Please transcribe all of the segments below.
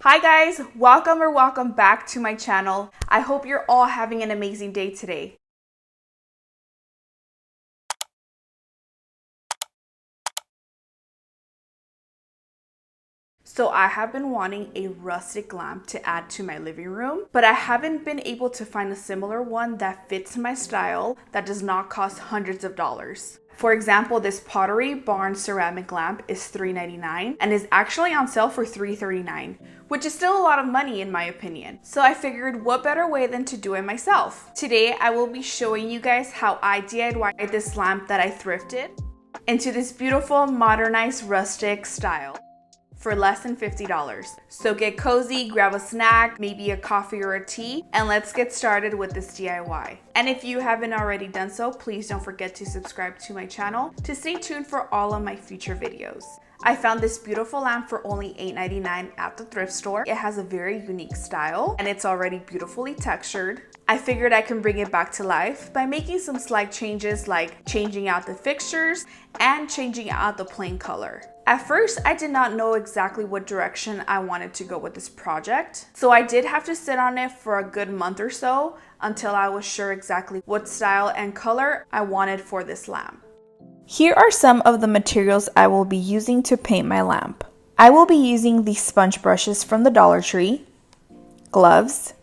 Hi guys, welcome back to my channel. I hope you're all having an amazing day today. So I have been wanting a rustic lamp to add to my living room, but I haven't been able to find a similar one that fits my style that does not cost hundreds of dollars. For example, this Pottery Barn ceramic lamp is $3.99 and is actually on sale for $3.39, which is still a lot of money in my opinion. So I figured what better way than to do it myself. Today I will be showing you guys how I DIYed this lamp that I thrifted into this beautiful modernized rustic style for less than $50. So get cozy, grab a snack, maybe a coffee or a tea, and let's get started with this DIY. And if you haven't already done so, please don't forget to subscribe to my channel to stay tuned for all of my future videos. I found this beautiful lamp for only $8.99 at the thrift store. It has a very unique style and it's already beautifully textured. I figured I can bring it back to life by making some slight changes like changing out the fixtures and changing out the plain color. At first, I did not know exactly what direction I wanted to go with this project, so I did have to sit on it for a good month or so until I was sure exactly what style and color I wanted for this lamp. Here are some of the materials I will be using to paint my lamp. I will be using these sponge brushes from the Dollar Tree, gloves,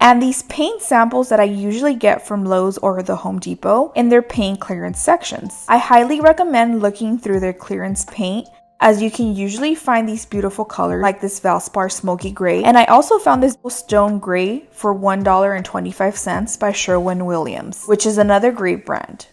and these paint samples that I usually get from Lowe's or the Home Depot in their paint clearance sections. I highly recommend looking through their clearance paint as you can usually find these beautiful colors like this Valspar Smoky Gray, and I also found this Stone Gray for $1.25 by Sherwin-Williams, which is another great brand.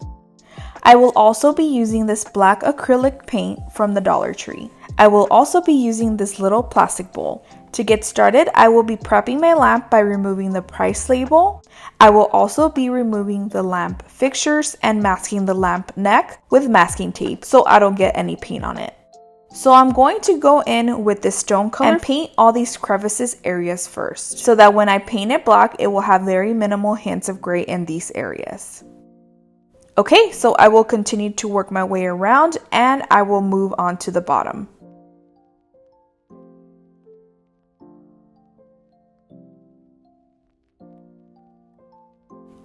I will also be using this black acrylic paint from the Dollar Tree. I will also be using this little plastic bowl. To get started, I will be prepping my lamp by removing the price label. I will also be removing the lamp fixtures and masking the lamp neck with masking tape so I don't get any paint on it. So I'm going to go in with this stone color and paint all these crevices areas first so that when I paint it black, it will have very minimal hints of gray in these areas. Okay, so I will continue to work my way around and I will move on to the bottom.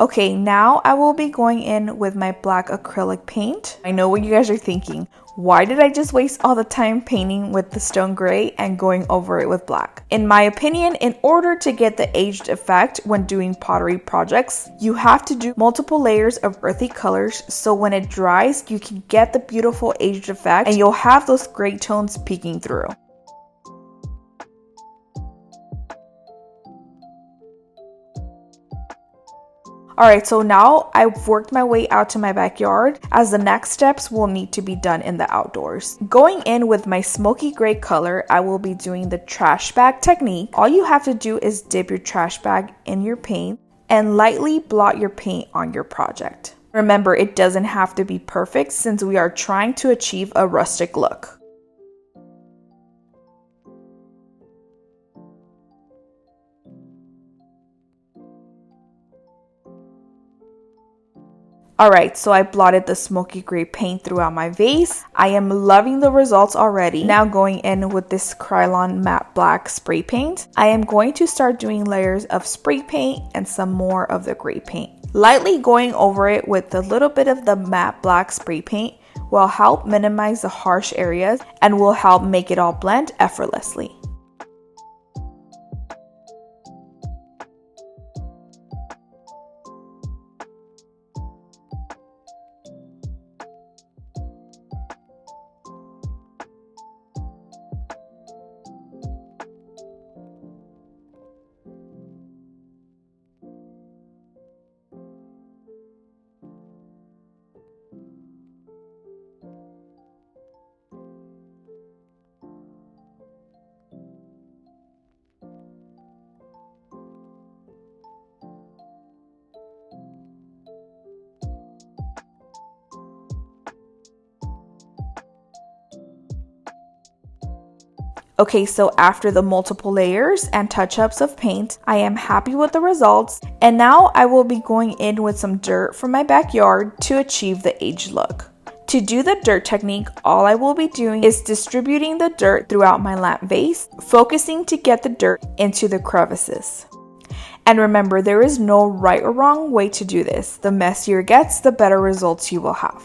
Okay, now I will be going in with my black acrylic paint. I know what you guys are thinking. Why did I just waste all the time painting with the stone gray and going over it with black? In my opinion, in order to get the aged effect when doing pottery projects, you have to do multiple layers of earthy colors so when it dries, you can get the beautiful aged effect and you'll have those gray tones peeking through. Alright, so now I've worked my way out to my backyard as the next steps will need to be done in the outdoors. Going in with my smoky gray color, I will be doing the trash bag technique. All you have to do is dip your trash bag in your paint and lightly blot your paint on your project. Remember, it doesn't have to be perfect since we are trying to achieve a rustic look. Alright, so I blotted the smoky gray paint throughout my vase. I am loving the results already. Now going in with this Krylon matte black spray paint, I am going to start doing layers of spray paint and some more of the gray paint. Lightly going over it with a little bit of the matte black spray paint will help minimize the harsh areas and will help make it all blend effortlessly. Okay, so after the multiple layers and touch-ups of paint, I am happy with the results, and now I will be going in with some dirt from my backyard to achieve the aged look. To do the dirt technique, all I will be doing is distributing the dirt throughout my lamp vase, focusing to get the dirt into the crevices. And remember, there is no right or wrong way to do this. The messier it gets, the better results you will have.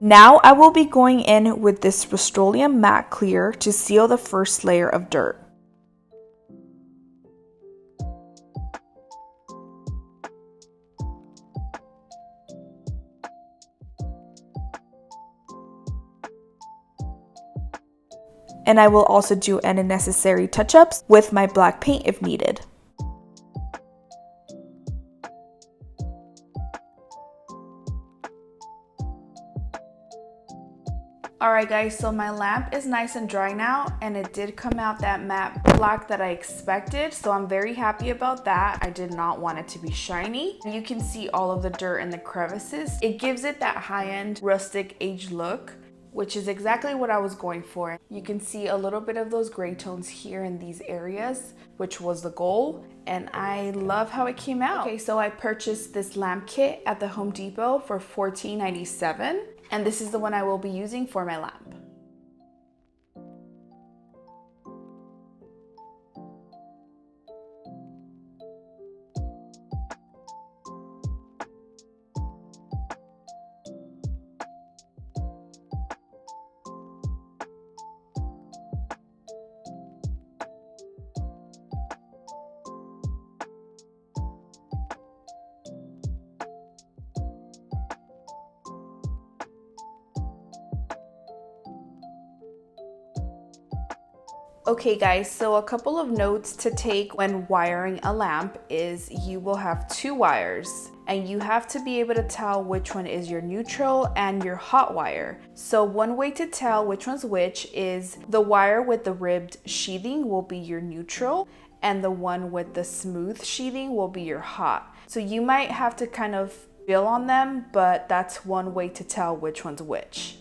Now I will be going in with this Rust-Oleum matte clear to seal the first layer of dirt. And I will also do any necessary touch-ups with my black paint if needed. Alright guys, so my lamp is nice and dry now, and it did come out that matte black that I expected, so I'm very happy about that. I did not want it to be shiny. You can see all of the dirt in the crevices. It gives it that high-end rustic aged look, which is exactly what I was going for. You can see a little bit of those gray tones here in these areas, which was the goal, and I love how it came out. Okay, so I purchased this lamp kit at the Home Depot for $14.97. And this is the one I will be using for my lamp. Okay guys, so a couple of notes to take when wiring a lamp is you will have two wires and you have to be able to tell which one is your neutral and your hot wire. So one way to tell which one's which is the wire with the ribbed sheathing will be your neutral and the one with the smooth sheathing will be your hot. So you might have to kind of feel on them, but that's one way to tell which one's which.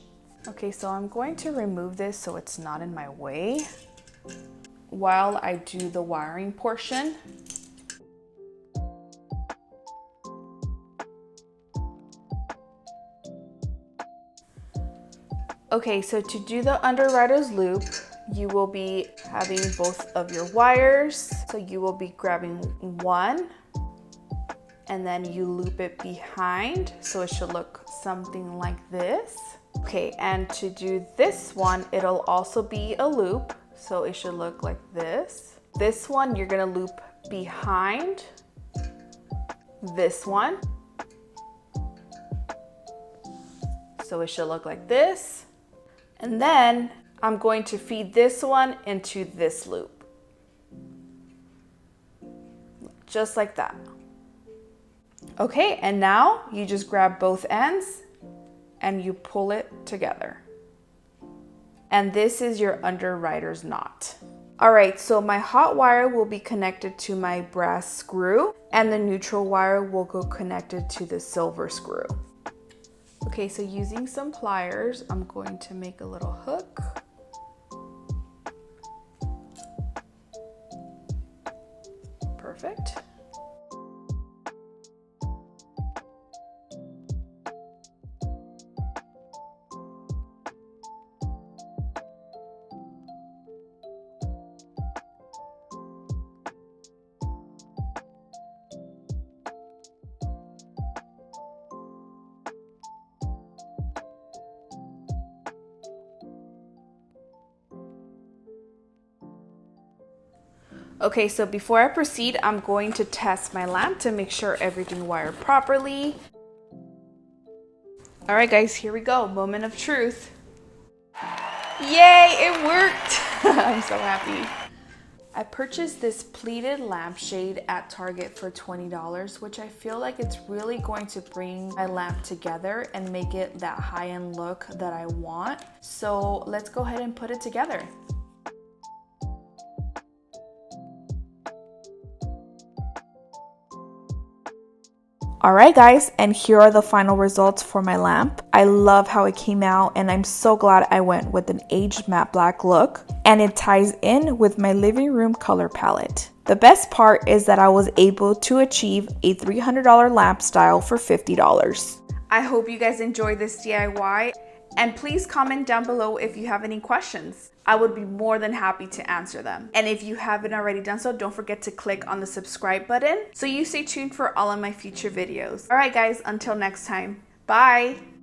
Okay, so I'm going to remove this so it's not in my way while I do the wiring portion. Okay, so to do the underwriter's loop, you will be having both of your wires. So you will be grabbing one and then you loop it behind. So it should look something like this. Okay, and to do this one, it'll also be a loop. So it should look like this. This one, you're gonna loop behind this one. So it should look like this. And then I'm going to feed this one into this loop. Just like that. Okay, and now you just grab both ends and you pull it together. And this is your underwriter's knot. All right, so my hot wire will be connected to my brass screw and the neutral wire will go connected to the silver screw. Okay, so using some pliers, I'm going to make a little hook. Perfect. Okay, so before I proceed, I'm going to test my lamp to make sure everything wired properly. All right, guys, here we go. Moment of truth. Yay, it worked. I'm so happy. I purchased this pleated lampshade at Target for $20, which I feel like it's really going to bring my lamp together and make it that high-end look that I want. So let's go ahead and put it together. Alright guys, and here are the final results for my lamp. I love how it came out and I'm so glad I went with an aged matte black look, and it ties in with my living room color palette. The best part is that I was able to achieve a $300 lamp style for $50. I hope you guys enjoyed this DIY, and please comment down below if you have any questions. I would be more than happy to answer them. And if you haven't already done so, don't forget to click on the subscribe button so you stay tuned for all of my future videos. Alright guys, until next time, bye!